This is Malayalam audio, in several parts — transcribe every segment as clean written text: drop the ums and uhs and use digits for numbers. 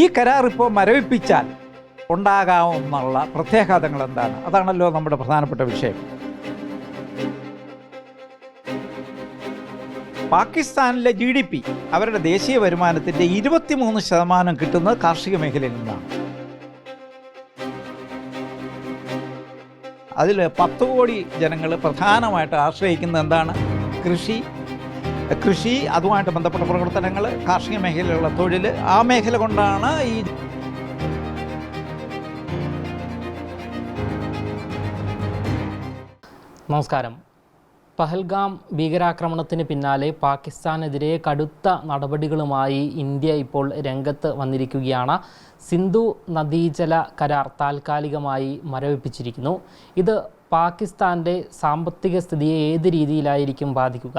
ഈ കരാർ ഇപ്പോൾ മരവിപ്പിച്ചാൽ ഉണ്ടാകാവുന്ന പ്രത്യാഘാതങ്ങൾ എന്താണ്? അതാണല്ലോ നമ്മുടെ പ്രധാനപ്പെട്ട വിഷയം. പാകിസ്ഥാനിലെ GDP, അവരുടെ ദേശീയ വരുമാനത്തിൻ്റെ 23% കിട്ടുന്നത് കാർഷിക മേഖലയിൽ നിന്നാണ്. അതിൽ 10 കോടി ജനങ്ങൾ പ്രധാനമായിട്ട് ആശ്രയിക്കുന്നത് എന്താണ്? കൃഷി, അതുമായിട്ട് ബന്ധപ്പെട്ട പ്രവർത്തനങ്ങൾ, കാർഷിക മേഖലയിലുള്ള തൊഴിൽ, ആ മേഖല കൊണ്ടാണ് ഈ നമസ്കാരം. പഹൽഗാം ഭീകരാക്രമണത്തിന് പിന്നാലെ പാകിസ്ഥാനെതിരെ കടുത്ത നടപടികളുമായി ഇന്ത്യ ഇപ്പോൾ രംഗത്ത് വന്നിരിക്കുകയാണ്. സിന്ധു നദീജല കരാർ താൽക്കാലികമായി മരവിപ്പിച്ചിരിക്കുന്നു. ഇത് പാകിസ്ഥാൻ്റെ സാമ്പത്തിക സ്ഥിതിയെ ഏത് രീതിയിലായിരിക്കും ബാധിക്കുക?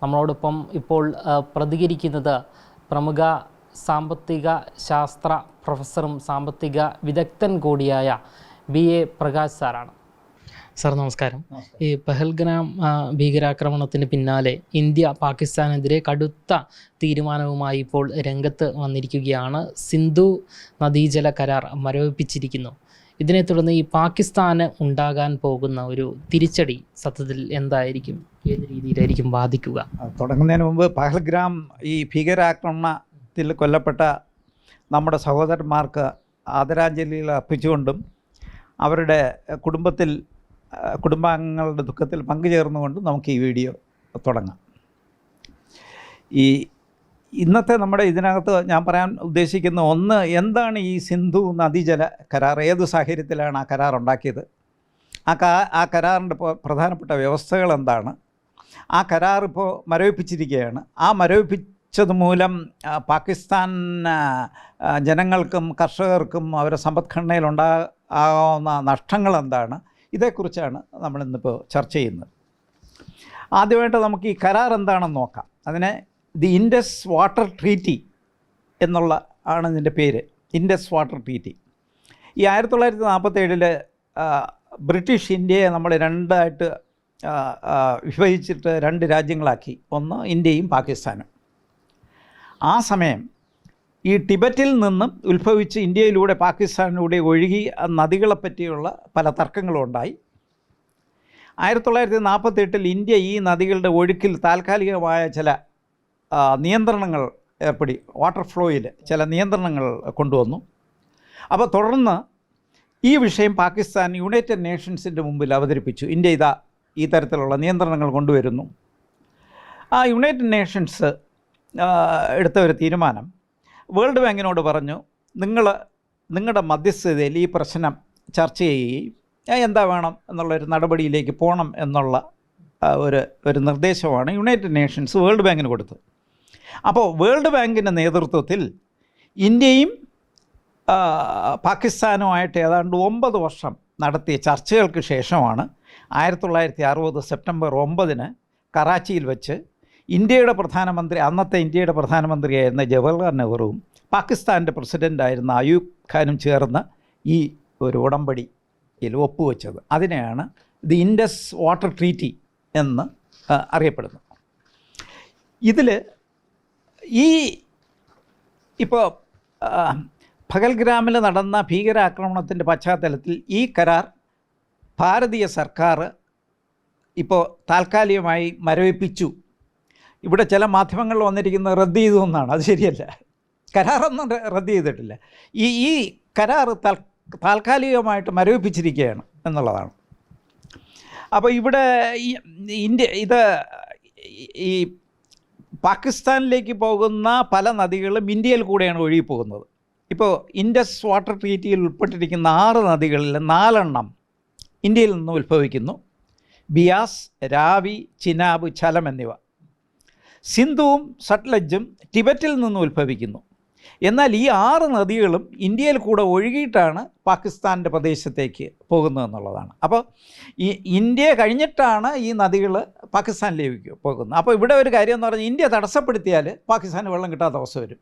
നമ്മളോടൊപ്പം ഇപ്പോൾ പ്രതികരിക്കുന്നത് പ്രമുഖ സാമ്പത്തിക ശാസ്ത്ര പ്രൊഫസറും സാമ്പത്തിക വിദഗ്ധൻ കൂടിയായ BA പ്രകാശ് സാറാണ്. സാർ നമസ്കാരം. ഈ പഹൽഗാം ഭീകരാക്രമണത്തിന് പിന്നാലെ ഇന്ത്യ പാകിസ്ഥാനെതിരെ കടുത്ത തീരുമാനവുമായി ഇപ്പോൾ രംഗത്ത് വന്നിരിക്കുകയാണ്. സിന്ധു നദീജല കരാർ മരവിപ്പിച്ചിരിക്കുന്നു. ഇതിനെ തുടർന്ന് ഈ പാകിസ്ഥാന് ഉണ്ടാകാൻ പോകുന്ന ഒരു തിരിച്ചടി സത്യത്തിൽ എന്തായിരിക്കും? ഏത് രീതിയിലായിരിക്കും ബാധിക്കുക? തുടങ്ങുന്നതിന് മുമ്പ് പഹൽഗാം ഈ ഭീകരാക്രമണത്തിൽ കൊല്ലപ്പെട്ട നമ്മുടെ സഹോദരന്മാർക്ക് ആദരാഞ്ജലികൾ അർപ്പിച്ചുകൊണ്ടും അവരുടെ കുടുംബാംഗങ്ങളുടെ ദുഃഖത്തിൽ പങ്കുചേർന്നുകൊണ്ടും നമുക്ക് ഈ വീഡിയോ തുടങ്ങാം. ഇന്നത്തെ നമ്മുടെ ഇതിനകത്ത് ഞാൻ പറയാൻ ഉദ്ദേശിക്കുന്ന ഒന്ന്, എന്താണ് ഈ സിന്ധു നദീജല കരാർ? ഏത് സാഹചര്യത്തിലാണ് ആ കരാർ ഉണ്ടാക്കിയത്? ആ കരാറിൻ്റെ പ്രധാനപ്പെട്ട വ്യവസ്ഥകൾ എന്താണ്? ആ കരാർ ഇപ്പോൾ മരവിപ്പിച്ചിരിക്കുകയാണ്. ആ മരവിപ്പിച്ചത് മൂലം പാകിസ്ഥാൻ ജനങ്ങൾക്കും കർഷകർക്കും അവരുടെ സമ്പദ്ഘടനയിൽ ഉണ്ടാകാവുന്ന നഷ്ടങ്ങൾ എന്താണ്? ഇതേക്കുറിച്ചാണ് നമ്മളിന്നിപ്പോൾ ചർച്ച ചെയ്യുന്നത്. ആദ്യമായിട്ട് നമുക്ക് ഈ കരാർ എന്താണെന്ന് നോക്കാം. അതിനെ ദി ഇൻഡസ് വാട്ടർ ട്രീറ്റി എന്നുള്ള ആണ് ഇതിൻ്റെ പേര്. Indus water treaty. ഈ 1947 ബ്രിട്ടീഷ് ഇന്ത്യയെ നമ്മൾ രണ്ടായിട്ട് വിഭജിച്ചിട്ട് 2 രാജ്യങ്ങളാക്കി. ഒന്ന് ഇന്ത്യയും പാകിസ്ഥാനും. ആ സമയം ഈ ടിബറ്റിൽ നിന്നും ഉത്ഭവിച്ച് ഇന്ത്യയിലൂടെ പാകിസ്ഥാനിലൂടെ ഒഴുകി നദികളെപ്പറ്റിയുള്ള പല തർക്കങ്ങളും ഉണ്ടായി. 1948 ഇന്ത്യ ഈ നദികളുടെ ഒഴുക്കിൽ താൽക്കാലികമായ ചില നിയന്ത്രണങ്ങൾ ഏർപ്പെടുത്തി. വാട്ടർ ഫ്ലോയിൽ ചില നിയന്ത്രണങ്ങൾ കൊണ്ടുവന്നു. അപ്പോൾ തുടർന്ന് ഈ വിഷയം പാകിസ്ഥാൻ യുണൈറ്റഡ് നേഷൻസിൻ്റെ മുമ്പിൽ അവതരിപ്പിച്ചു. ഇന്ത്യ ഈ തരത്തിലുള്ള നിയന്ത്രണങ്ങൾ കൊണ്ടുവരുന്നു. ആ യുണൈറ്റഡ് നേഷൻസ് എടുത്ത ഒരു തീരുമാനം, വേൾഡ് ബാങ്കിനോട് പറഞ്ഞു, നിങ്ങളുടെ മധ്യസ്ഥതയിൽ ഈ പ്രശ്നം ചർച്ച ചെയ്യുകയും എന്താ വേണം എന്നുള്ളൊരു നടപടിയിലേക്ക് പോകണം എന്നുള്ള ഒരു നിർദ്ദേശമാണ് യുണൈറ്റഡ് നേഷൻസ് വേൾഡ് ബാങ്കിന് കൊടുത്തത്. അപ്പോൾ വേൾഡ് ബാങ്കിൻ്റെ നേതൃത്വത്തിൽ ഇന്ത്യയും പാകിസ്ഥാനുമായിട്ട് ഏതാണ്ട് 9 വർഷം നടത്തിയ ചർച്ചകൾക്ക് ശേഷമാണ് 1960 സെപ്റ്റംബർ 9 കറാച്ചിയിൽ വെച്ച് അന്നത്തെ ഇന്ത്യയുടെ പ്രധാനമന്ത്രിയായിരുന്ന ജവഹർലാൽ നെഹ്റുവും പാകിസ്ഥാൻ്റെ പ്രസിഡൻ്റായിരുന്ന അയൂബ് ഖാനും ചേർന്ന് ഈ ഒരു ഉടമ്പടിയിൽ ഒപ്പുവെച്ചത്. അതിനെയാണ് ദി ഇൻഡസ് വാട്ടർ ട്രീറ്റി എന്ന് അറിയപ്പെടുന്നത്. ഇതിൽ ഇപ്പോൾ പഹൽഗാമിൽ നടന്ന ഭീകരാക്രമണത്തിൻ്റെ പശ്ചാത്തലത്തിൽ ഈ കരാർ ഭാരതീയ സർക്കാർ ഇപ്പോൾ താൽക്കാലികമായി മരവിപ്പിച്ചു. ഇവിടെ ചില മാധ്യമങ്ങളിൽ വന്നിരിക്കുന്നത് റദ്ദ് ചെയ്തു എന്നാണ്. അത് ശരിയല്ല. കരാറൊന്നും റദ്ദ് ചെയ്തിട്ടില്ല. ഈ കരാർ താൽക്കാലികമായിട്ട് മരവിപ്പിച്ചിരിക്കുകയാണ് എന്നുള്ളതാണ്. അപ്പോൾ ഇവിടെ ഈ പാകിസ്ഥാനിലേക്ക് പോകുന്ന പല നദികളും ഇന്ത്യയിൽ കൂടെയാണ് ഒഴുകി പോകുന്നത്. ഇപ്പോൾ ഇൻഡസ് വാട്ടർ ട്രീറ്റിയിൽ ഉൾപ്പെട്ടിരിക്കുന്ന 6 നദികളിൽ 4 ഇന്ത്യയിൽ നിന്ന് ഉത്ഭവിക്കുന്നു. ബിയാസ്, രാവി, ചിനാബ്, ഝലം എന്നിവ. സിന്ധുവും സട്ലജും ടിബറ്റിൽ നിന്ന് ഉത്ഭവിക്കുന്നു. എന്നാൽ ഈ 6 നദികളും ഇന്ത്യയിൽ കൂടെ ഒഴുകിയിട്ടാണ് പാകിസ്ഥാൻ്റെ പ്രദേശത്തേക്ക് പോകുന്നതെന്നുള്ളതാണ്. അപ്പോൾ ഈ ഇന്ത്യ കഴിഞ്ഞിട്ടാണ് ഈ നദികൾ പാകിസ്ഥാനിലേക്ക് പോകുന്നത്. അപ്പോൾ ഇവിടെ ഒരു കാര്യം എന്ന് പറഞ്ഞാൽ, ഇന്ത്യ തടസ്സപ്പെടുത്തിയാൽ പാകിസ്ഥാന് വെള്ളം കിട്ടാത്ത അവസ്ഥ വരും.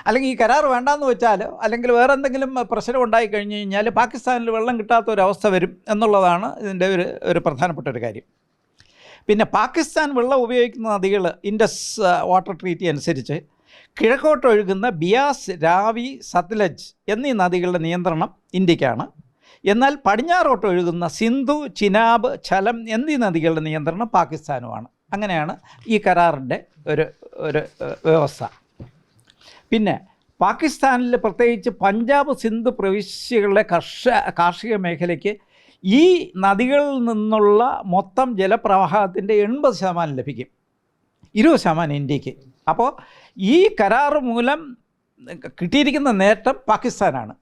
അല്ലെങ്കിൽ ഈ കരാർ വേണ്ടാന്ന് വെച്ചാലോ അല്ലെങ്കിൽ വേറെ എന്തെങ്കിലും പ്രശ്നം ഉണ്ടായി കഴിഞ്ഞ് കഴിഞ്ഞാൽ പാകിസ്ഥാനിൽ വെള്ളം കിട്ടാത്ത ഒരവസ്ഥ വരും എന്നുള്ളതാണ് ഇതിൻ്റെ ഒരു പ്രധാനപ്പെട്ട ഒരു കാര്യം. പിന്നെ പാകിസ്ഥാൻ വെള്ളം ഉപയോഗിക്കുന്ന നദികൾ ഇൻഡസ് വാട്ടർ ട്രീറ്റി അനുസരിച്ച് കിഴക്കോട്ടൊഴുകുന്ന ബിയാസ്, രാവി, സത്ലജ് എന്നീ നദികളുടെ നിയന്ത്രണം ഇന്ത്യക്കാണ്. എന്നാൽ പടിഞ്ഞാറോട്ടൊഴുകുന്ന സിന്ധു, ചിനാബ്, ഝലം എന്നീ നദികളുടെ നിയന്ത്രണം പാകിസ്ഥാനുമാണ്. അങ്ങനെയാണ് ഈ കരാറിൻ്റെ ഒരു വ്യവസ്ഥ. പിന്നെ പാകിസ്ഥാനിൽ പ്രത്യേകിച്ച് പഞ്ചാബ്, സിന്ധു പ്രവിശ്യകളിലെ കാർഷിക മേഖലയ്ക്ക് ഈ നദികളിൽ നിന്നുള്ള മൊത്തം ജലപ്രവാഹത്തിൻ്റെ 80% ലഭിക്കും, 20% ഇന്ത്യക്ക്. അപ്പോൾ ഈ കരാർ മൂലം കിട്ടിയിരിക്കുന്ന നേട്ടം പാകിസ്ഥാനാണ്.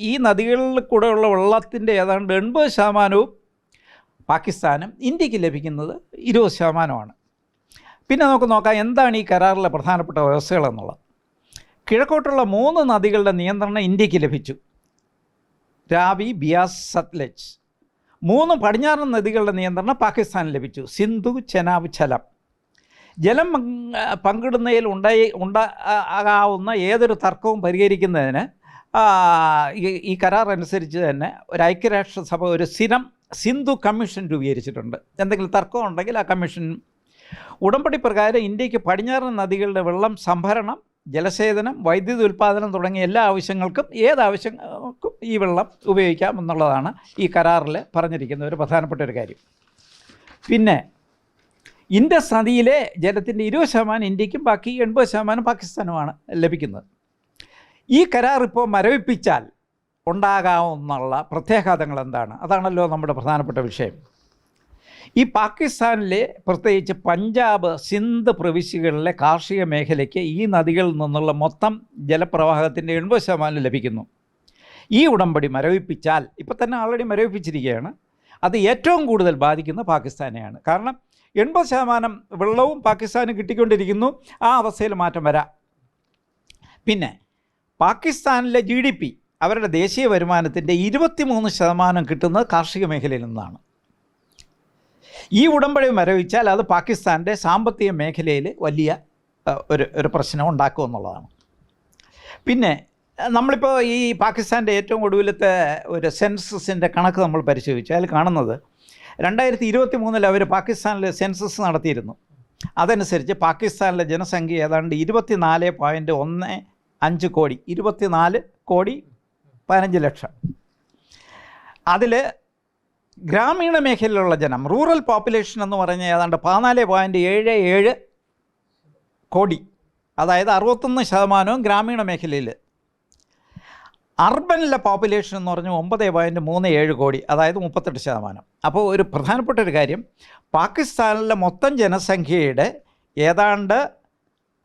ഈ നദികളിൽ കൂടെയുള്ള വെള്ളത്തിൻ്റെ ഏതാണ്ട് 80% പാകിസ്ഥാനും, ഇന്ത്യക്ക് ലഭിക്കുന്നത് 20%. പിന്നെ നമുക്ക് നോക്കാം എന്താണ് ഈ കരാറിലെ പ്രധാനപ്പെട്ട വ്യവസ്ഥകളെന്നുള്ളത്. കിഴക്കോട്ടുള്ള 3 നദികളുടെ നിയന്ത്രണം ഇന്ത്യക്ക് ലഭിച്ചു, രാവി, ബിയാസ്, സത്ലജ്. 3 പടിഞ്ഞാറൻ നദികളുടെ നിയന്ത്രണം പാകിസ്ഥാന് ലഭിച്ചു, സിന്ധു, ചെനാബ്, ഝലം. ജലം പങ്കിടുന്നതിൽ ഉണ്ടാകാവുന്ന ഏതൊരു തർക്കവും പരിഹരിക്കുന്നതിന് ഈ കരാർ അനുസരിച്ച് തന്നെ ഒരു ഐക്യരാഷ്ട്രസഭ ഒരു സ്ഥിരം സിന്ധു കമ്മീഷൻ രൂപീകരിച്ചിട്ടുണ്ട്. എന്തെങ്കിലും തർക്കം ഉണ്ടെങ്കിൽ ആ കമ്മീഷൻ. ഉടമ്പടി പ്രകാരം ഇന്ത്യക്ക് പടിഞ്ഞാറൻ നദികളുടെ വെള്ളം സംഭരണം, ജലസേചനം, വൈദ്യുതി ഉൽപ്പാദനം തുടങ്ങിയ എല്ലാ ആവശ്യങ്ങൾക്കും ഏതാവശ്യങ്ങൾക്കും ഈ വെള്ളം ഉപയോഗിക്കാം എന്നുള്ളതാണ് ഈ കരാറിൽ പറഞ്ഞിരിക്കുന്ന ഒരു പ്രധാനപ്പെട്ട ഒരു കാര്യം. പിന്നെ ഇൻഡസ് നദിയിലെ ജലത്തിൻ്റെ 20% ഇന്ത്യക്കും ബാക്കി 80% പാകിസ്ഥാനുമാണ് ലഭിക്കുന്നത്. ഈ കരാർ ഇപ്പോൾ മരവിപ്പിച്ചാൽ ഉണ്ടാകാവുന്നുള്ള പ്രത്യാഘാതങ്ങൾ എന്താണ്? അതാണല്ലോ നമ്മുടെ പ്രധാനപ്പെട്ട വിഷയം. ഈ പാകിസ്ഥാനിലെ പ്രത്യേകിച്ച് പഞ്ചാബ്, സിന്ധ് പ്രവിശ്യകളിലെ കാർഷിക മേഖലയ്ക്ക് ഈ നദികളിൽ നിന്നുള്ള മൊത്തം ജലപ്രവാഹത്തിൻ്റെ 80% ലഭിക്കുന്നു. ഈ ഉടമ്പടി മരവിപ്പിച്ചാൽ, ഇപ്പോൾ തന്നെ ആൾറെഡി മരവിപ്പിച്ചിരിക്കുകയാണ്, അത് ഏറ്റവും കൂടുതൽ ബാധിക്കുന്ന പാകിസ്ഥാനെയാണ്. കാരണം 80% വെള്ളവും പാകിസ്ഥാന് കിട്ടിക്കൊണ്ടിരിക്കുന്നു. ആ അവസ്ഥയിൽ മാറ്റം വരാം. പിന്നെ പാകിസ്ഥാനിലെ GDP, അവരുടെ ദേശീയ വരുമാനത്തിൻ്റെ 23% കിട്ടുന്നത് കാർഷിക മേഖലയിൽ നിന്നാണ്. ഈ ഉടമ്പടി മരവിച്ചാൽ അത് പാകിസ്ഥാൻ്റെ സാമ്പത്തിക മേഖലയിൽ വലിയ ഒരു പ്രശ്നം ഉണ്ടാക്കുമെന്നുള്ളതാണ്. പിന്നെ നമ്മളിപ്പോൾ ഈ പാകിസ്ഥാൻ്റെ ഏറ്റവും ഒടുവിലത്തെ ഒരു സെൻസസിൻ്റെ കണക്ക് നമ്മൾ പരിശോധിച്ചു. അതിൽ കാണുന്നത് 2023 അവർ പാകിസ്ഥാനിൽ സെൻസസ് നടത്തിയിരുന്നു. അതനുസരിച്ച് പാകിസ്ഥാനിലെ ജനസംഖ്യ ഏതാണ്ട് 24.15 കോടി, 24,15,00,000. അതിൽ ഗ്രാമീണ മേഖലയിലുള്ള ജനം, റൂറൽ പോപ്പുലേഷൻ എന്ന് പറഞ്ഞാൽ ഏതാണ്ട് 14.77 കോടി, അതായത് 61% ഗ്രാമീണ മേഖലയിൽ. അർബനിലെ പോപ്പുലേഷൻ എന്ന് പറഞ്ഞാൽ 9.37 കോടി, അതായത് 38%. അപ്പോൾ ഒരു പ്രധാനപ്പെട്ട ഒരു കാര്യം, പാകിസ്ഥാനിലെ മൊത്തം ജനസംഖ്യയുടെ ഏതാണ്ട്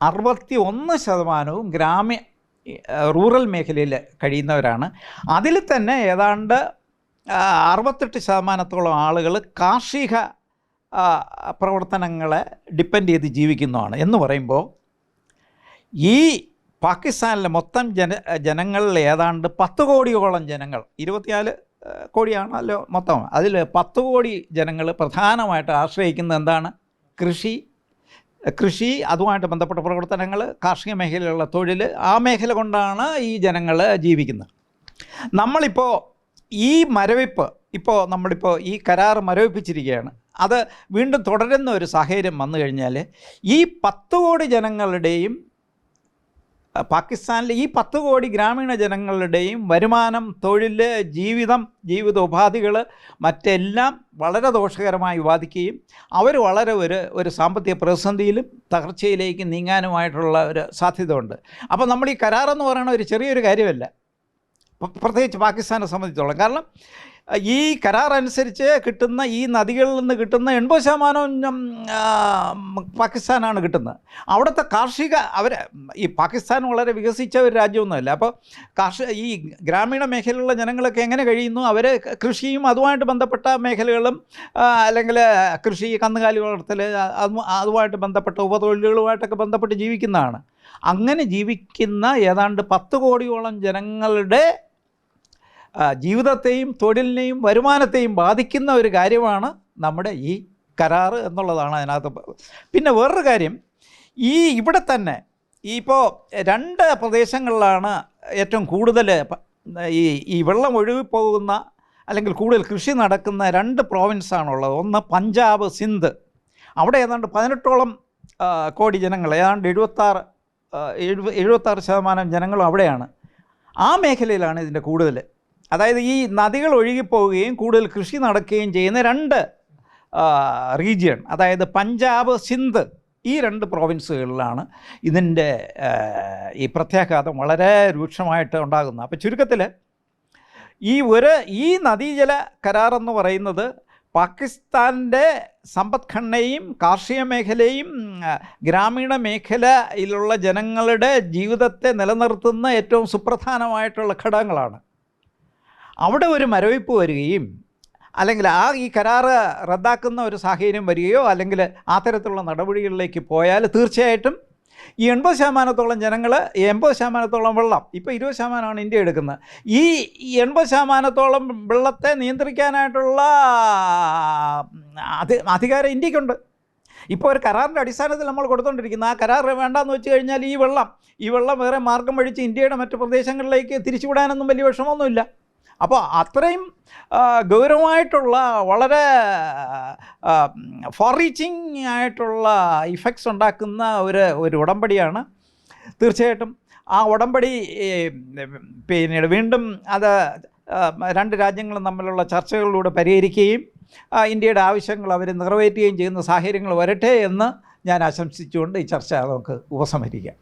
61% റൂറൽ മേഖലയിൽ കഴിയുന്നവരാണ്. അതിൽ തന്നെ ഏതാണ്ട് 68% ആളുകൾ കാർഷിക പ്രവർത്തനങ്ങളെ ഡിപ്പെൻഡ് ചെയ്ത് ജീവിക്കുന്നതാണ്. എന്ന് പറയുമ്പോൾ ഈ പാകിസ്ഥാനിലെ മൊത്തം ജനങ്ങളിൽ ഏതാണ്ട് 10 കോടിയോളം ജനങ്ങൾ, 24 കോടിയാണല്ലോ മൊത്തം, അതിൽ 10 കോടി ജനങ്ങൾ പ്രധാനമായിട്ട് ആശ്രയിക്കുന്നത് എന്താണ്? കൃഷി, അതുമായിട്ട് ബന്ധപ്പെട്ട പ്രവർത്തനങ്ങൾ, കാർഷിക മേഖലയിലുള്ള തൊഴിൽ, ആ മേഖല കൊണ്ടാണ് ഈ ജനങ്ങൾ ജീവിക്കുന്നത്. നമ്മളിപ്പോൾ ഈ മരവിപ്പ്, നമ്മളിപ്പോൾ ഈ കരാർ മരവിപ്പിച്ചിരിക്കുകയാണ്. അത് വീണ്ടും തുടരുന്ന ഒരു സാഹചര്യം വന്നു കഴിഞ്ഞാൽ ഈ 10 കോടി ജനങ്ങളുടെയും, പാകിസ്ഥാനിലെ ഈ 10 കോടി ഗ്രാമീണ ജനങ്ങളുടെയും വരുമാനം, തൊഴിൽ, ജീവിതോപാധികൾ മറ്റെല്ലാം വളരെ ദോഷകരമായി ബാധിക്കുകയും അവർ വളരെ ഒരു സാമ്പത്തിക പ്രതിസന്ധിയിലും തകർച്ചയിലേക്ക് നീങ്ങാനുമായിട്ടുള്ള ഒരു സാധ്യത ഉണ്ട്. അപ്പോൾ നമ്മൾ ഈ കരാറെന്ന് പറയുന്ന ഒരു ചെറിയൊരു കാര്യമല്ല, പ്രത്യേകിച്ച് പാകിസ്ഥാനെ സംബന്ധിച്ചോളം. കാരണം ഈ കരാർ അനുസരിച്ച് കിട്ടുന്ന ഈ നദികളിൽ നിന്ന് കിട്ടുന്ന 80% പാകിസ്ഥാനാണ് കിട്ടുന്നത്. അവിടുത്തെ ഈ പാകിസ്ഥാൻ വളരെ വികസിച്ച ഒരു രാജ്യമൊന്നുമല്ല. അപ്പോൾ ഈ ഗ്രാമീണ മേഖലയിലുള്ള ജനങ്ങളൊക്കെ എങ്ങനെ കഴിയുന്നു? അവർ കൃഷിയും അതുമായിട്ട് ബന്ധപ്പെട്ട മേഖലകളും, അല്ലെങ്കിൽ കൃഷി, കന്നുകാലി വളർത്തൽ, അതുമായിട്ട് ബന്ധപ്പെട്ട ഉപതൊഴിലുകളുമായിട്ടൊക്കെ ബന്ധപ്പെട്ട് ജീവിക്കുന്നതാണ്. അങ്ങനെ ജീവിക്കുന്ന ഏതാണ്ട് 10 കോടിയോളം ജനങ്ങളുടെ ജീവിതത്തെയും തൊഴിലിനെയും വരുമാനത്തെയും ബാധിക്കുന്ന ഒരു കാര്യമാണ് നമ്മുടെ ഈ കരാറ് എന്നുള്ളതാണ് അതിനകത്ത്. പിന്നെ വേറൊരു കാര്യം, ഇവിടെ തന്നെ ഇപ്പോൾ 2 പ്രദേശങ്ങളിലാണ് ഏറ്റവും കൂടുതൽ ഈ വെള്ളം ഒഴുകിപ്പോകുന്ന അല്ലെങ്കിൽ കൂടുതൽ കൃഷി നടക്കുന്ന 2 പ്രോവിൻസാണുള്ളത്. ഒന്ന് പഞ്ചാബ്, സിന്ധ്. അവിടെ ഏതാണ്ട് 18ഓളം കോടി ജനങ്ങൾ, ഏതാണ്ട് 76% ജനങ്ങളും അവിടെയാണ്. ആ മേഖലയിലാണ് ഇതിൻ്റെ കൂടുതൽ. അതായത് ഈ നദികൾ ഒഴുകിപ്പോവുകയും കൂടുതൽ കൃഷി നടക്കുകയും ചെയ്യുന്ന 2 റീജിയൺ, അതായത് പഞ്ചാബ്, സിന്ധ്, ഈ 2 പ്രോവിൻസുകളിലാണ് ഇതിൻ്റെ ഈ പ്രത്യാഘാതം വളരെ രൂക്ഷമായിട്ട് ഉണ്ടാകുന്നത്. അപ്പോൾ ചുരുക്കത്തിൽ ഈ നദീജല കരാറെന്ന് പറയുന്നത് പാകിസ്ഥാൻ്റെ സമ്പദ്ഘടനയും കാർഷിക മേഖലയും ഗ്രാമീണ മേഖലയിലുള്ള ജനങ്ങളുടെ ജീവിതത്തെ നിലനിർത്തുന്ന ഏറ്റവും സുപ്രധാനമായിട്ടുള്ള ഘടകങ്ങളാണ്. അവിടെ ഒരു മരവിപ്പ് വരികയും അല്ലെങ്കിൽ ഈ കരാറ് റദ്ദാക്കുന്ന ഒരു സാഹചര്യം വരികയോ അല്ലെങ്കിൽ ആ തരത്തിലുള്ള നടപടികളിലേക്ക് പോയാൽ തീർച്ചയായിട്ടും ഈ 80% ജനങ്ങൾ, 80% വെള്ളം, ഇപ്പോൾ 20% ഇന്ത്യ എടുക്കുന്നത്, ഈ 80% വെള്ളത്തെ നിയന്ത്രിക്കാനായിട്ടുള്ള അധികാരം ഇന്ത്യക്കുണ്ട്. ഇപ്പോൾ ഒരു കരാറിൻ്റെ അടിസ്ഥാനത്തിൽ നമ്മൾ കൊടുത്തുകൊണ്ടിരിക്കുന്ന ആ കരാർ വേണ്ടാന്ന് വെച്ച് കഴിഞ്ഞാൽ ഈ വെള്ളം വേറെ മാർഗം വഴിച്ച് ഇന്ത്യയുടെ മറ്റ് പ്രദേശങ്ങളിലേക്ക് തിരിച്ചുവിടാനൊന്നും വലിയ വിഷമമൊന്നുമില്ല. അപ്പോൾ അത്രയും ഗൗരവമായിട്ടുള്ള വളരെ ഫോർ റീച്ചിങ് ആയിട്ടുള്ള ഇഫക്ട്സ് ഉണ്ടാക്കുന്ന ഒരു ഉടമ്പടിയാണ്. തീർച്ചയായിട്ടും ആ ഉടമ്പടി പിന്നീട് വീണ്ടും അത് 2 രാജ്യങ്ങളും തമ്മിലുള്ള ചർച്ചകളിലൂടെ പരിഹരിക്കുകയും ഇന്ത്യയുടെ ആവശ്യങ്ങൾ അവർ നിറവേറ്റുകയും ചെയ്യുന്ന സാഹചര്യങ്ങൾ വരട്ടെ എന്ന് ഞാൻ ആശംസിച്ചുകൊണ്ട് ഈ ചർച്ച നമുക്ക് ഉപസംഹരിക്കാം.